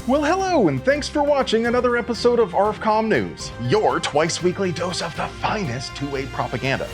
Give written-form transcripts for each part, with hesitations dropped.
Well, hello, and thanks for watching another episode of ARFCOM News, your twice-weekly dose of the finest two-way propaganda.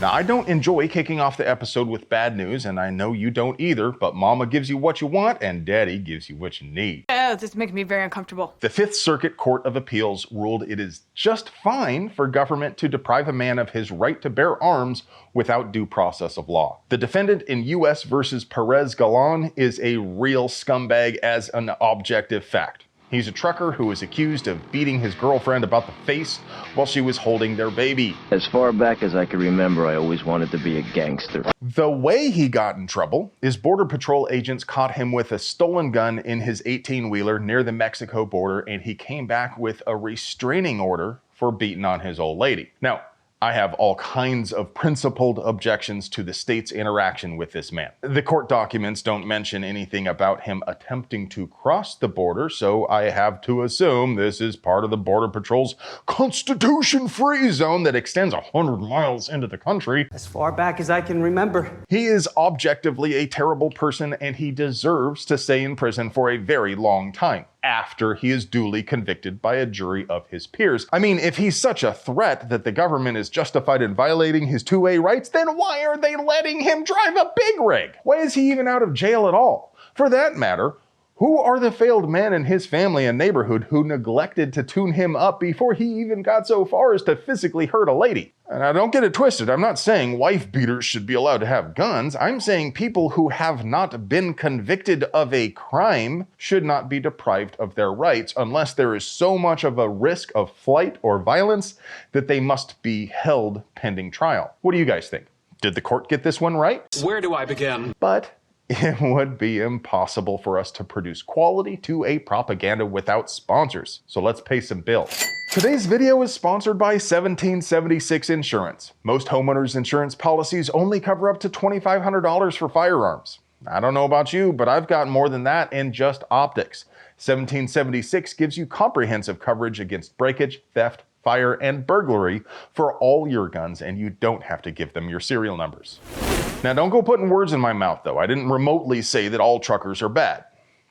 Now, I don't enjoy kicking off the episode with bad news, and I know you don't either, but Mama gives you what you want, and Daddy gives you what you need. This is making me very uncomfortable. The Fifth Circuit Court of Appeals ruled it is just fine for government to deprive a man of his right to bear arms without due process of law. The defendant in U.S. versus Perez Galan is a real scumbag as an objective fact. He's a trucker who is accused of beating his girlfriend about the face while she was holding their baby. As far back as I can remember, I always wanted to be a gangster. The way he got in trouble is Border Patrol agents caught him with a stolen gun in his 18-wheeler near the Mexico border, and he came back with a restraining order for beating on his old lady. Now, I have all kinds of principled objections to the state's interaction with this man. The court documents don't mention anything about him attempting to cross the border, so I have to assume this is part of the Border Patrol's Constitution-free zone that extends 100 miles into the country. As far back as I can remember. He is objectively a terrible person, and he deserves to stay in prison for a very long time, after he is duly convicted by a jury of his peers. I mean, if he's such a threat that the government is justified in violating his 2A rights, then why are they letting him drive a big rig? Why is he even out of jail at all? For that matter, who are the failed men in his family and neighborhood who neglected to tune him up before he even got so far as to physically hurt a lady? And I don't get it twisted, I'm not saying wife beaters should be allowed to have guns. I'm saying people who have not been convicted of a crime should not be deprived of their rights unless there is so much of a risk of flight or violence that they must be held pending trial. What do you guys think? Did the court get this one right? Where do I begin? But it would be impossible for us to produce quality 2A propaganda without sponsors. So let's pay some bills. Today's video is sponsored by 1776 Insurance. Most homeowners insurance policies only cover up to $2,500 for firearms. I don't know about you, but I've got more than that in just optics. 1776 gives you comprehensive coverage against breakage, theft, fire, and burglary for all your guns, and you don't have to give them your serial numbers. Now, don't go putting words in my mouth, though. I didn't remotely say that all truckers are bad.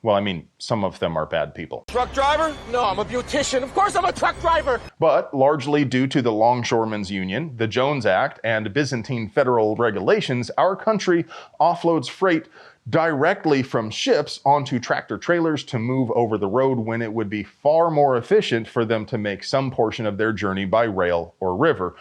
Well, I mean, some of them are bad people. Truck driver? No, I'm a beautician. Of course I'm a truck driver. But largely due to the Longshoremen's Union, the Jones Act, and Byzantine federal regulations, our country offloads freight directly from ships onto tractor trailers to move over the road when it would be far more efficient for them to make some portion of their journey by rail or river,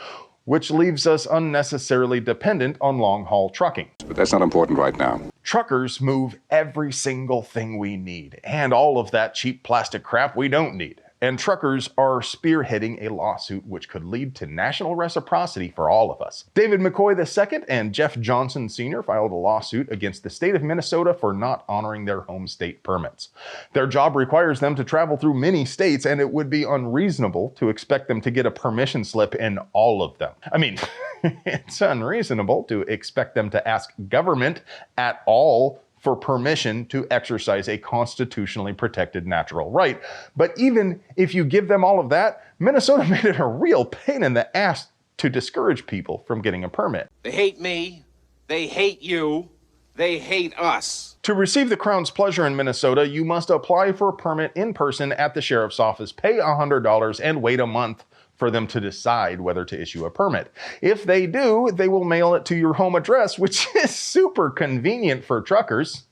which leaves us unnecessarily dependent on long-haul trucking. But that's not important right now. Truckers move every single thing we need, and all of that cheap plastic crap we don't need. And truckers are spearheading a lawsuit which could lead to national reciprocity for all of us. David McCoy II and Jeff Johnson Sr. filed a lawsuit against the state of Minnesota for not honoring their home state permits. Their job requires them to travel through many states, and it would be unreasonable to expect them to get a permission slip in all of them. I mean, it's unreasonable to expect them to ask government at all for permission to exercise a constitutionally protected natural right. But even if you give them all of that, Minnesota made it a real pain in the ass to discourage people from getting a permit. They hate me. They hate you. They hate us. To receive the Crown's pleasure in Minnesota, you must apply for a permit in person at the sheriff's office, pay $100, and wait a month for them to decide whether to issue a permit. If they do, they will mail it to your home address, which is super convenient for truckers.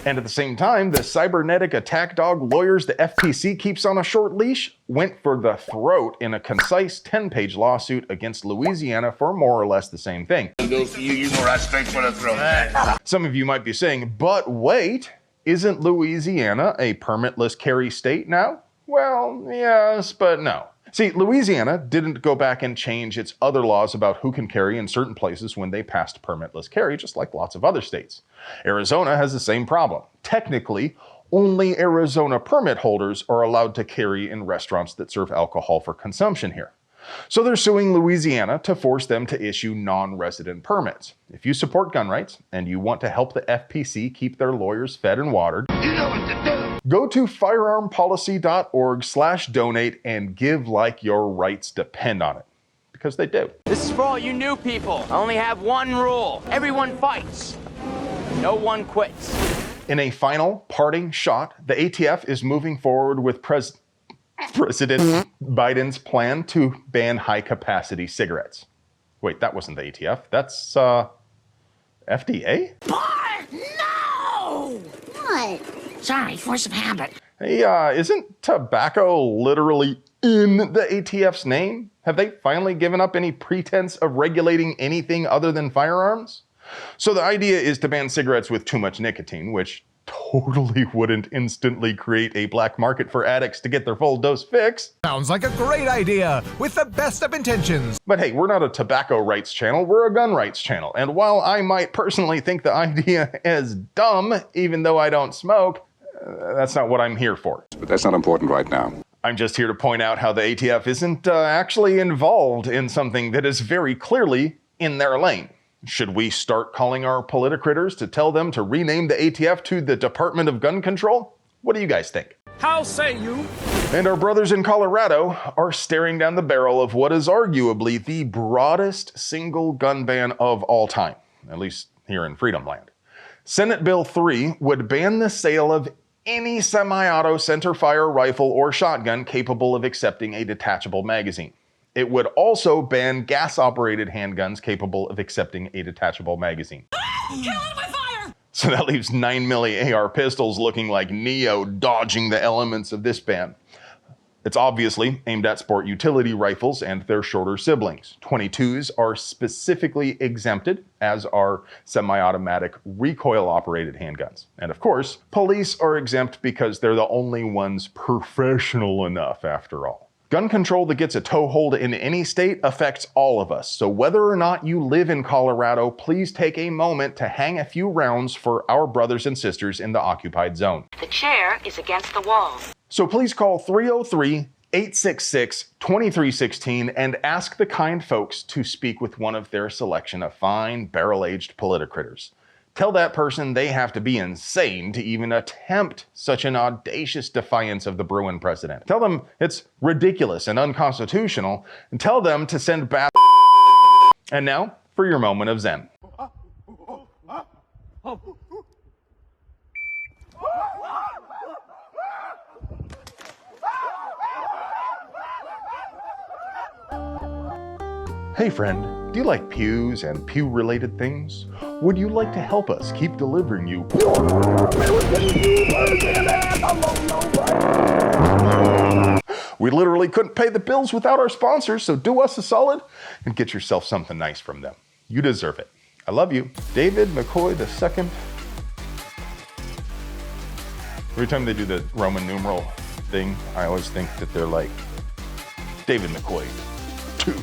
And at the same time, the cybernetic attack dog lawyers the FPC keeps on a short leash went for the throat in a concise 10-page lawsuit against Louisiana for more or less the same thing. You go right straight for the throat. Some of you might be saying, but wait, isn't Louisiana a permitless carry state now? Well, yes, but no. See, Louisiana didn't go back and change its other laws about who can carry in certain places when they passed permitless carry, just like lots of other states. Arizona has the same problem. Technically, only Arizona permit holders are allowed to carry in restaurants that serve alcohol for consumption here. So they're suing Louisiana to force them to issue non-resident permits. If you support gun rights and you want to help the FPC keep their lawyers fed and watered, You know what to do. go to firearmpolicy.org/donate and give like your rights depend on it. Because they do. This is for all you new people. I only have one rule. Everyone fights. No one quits. In a final parting shot, the ATF is moving forward with President Biden's plan to ban high-capacity cigarettes. Wait, that wasn't the ATF. That's, FDA? No! What? Sorry, force of habit. Hey, isn't tobacco literally in the ATF's name? Have they finally given up any pretense of regulating anything other than firearms? So the idea is to ban cigarettes with too much nicotine, which totally wouldn't instantly create a black market for addicts to get their full dose fix. Sounds like a great idea, with the best of intentions. But hey, we're not a tobacco rights channel, we're a gun rights channel. And while I might personally think the idea is dumb, even though I don't smoke, that's not what I'm here for. But that's not important right now. I'm just here to point out how the ATF isn't actually involved in something that is very clearly in their lane. Should we start calling our politicrators to tell them to rename the ATF to the Department of Gun Control? What do you guys think? How say you? And our brothers in Colorado are staring down the barrel of what is arguably the broadest single gun ban of all time, at least here in Freedom Land. Senate Bill 3 would ban the sale of any semi-auto centerfire rifle or shotgun capable of accepting a detachable magazine. It would also ban gas-operated handguns capable of accepting a detachable magazine. Kill it with fire! So that leaves 9mm AR pistols looking like Neo dodging the elements of this ban. It's obviously aimed at sport utility rifles and their shorter siblings. 22s are specifically exempted, as are semi-automatic recoil-operated handguns. And of course, police are exempt because they're the only ones professional enough, after all. Gun control that gets a toehold in any state affects all of us, so whether or not you live in Colorado, please take a moment to hang a few rounds for our brothers and sisters in the occupied zone. The chair is against the wall. So please call 303-866-2316 and ask the kind folks to speak with one of their selection of fine, barrel-aged politicrators. Tell that person they have to be insane to even attempt such an audacious defiance of the Bruin precedent. Tell them it's ridiculous and unconstitutional, and tell them to send back. And now, for your moment of zen. Hey friend, do you like pews and pew-related things? Would you like to help us keep delivering you? We literally couldn't pay the bills without our sponsors, so do us a solid and get yourself something nice from them. You deserve it. I love you. David McCoy II. Every time they do the Roman numeral thing, I always think that they're like, David McCoy II.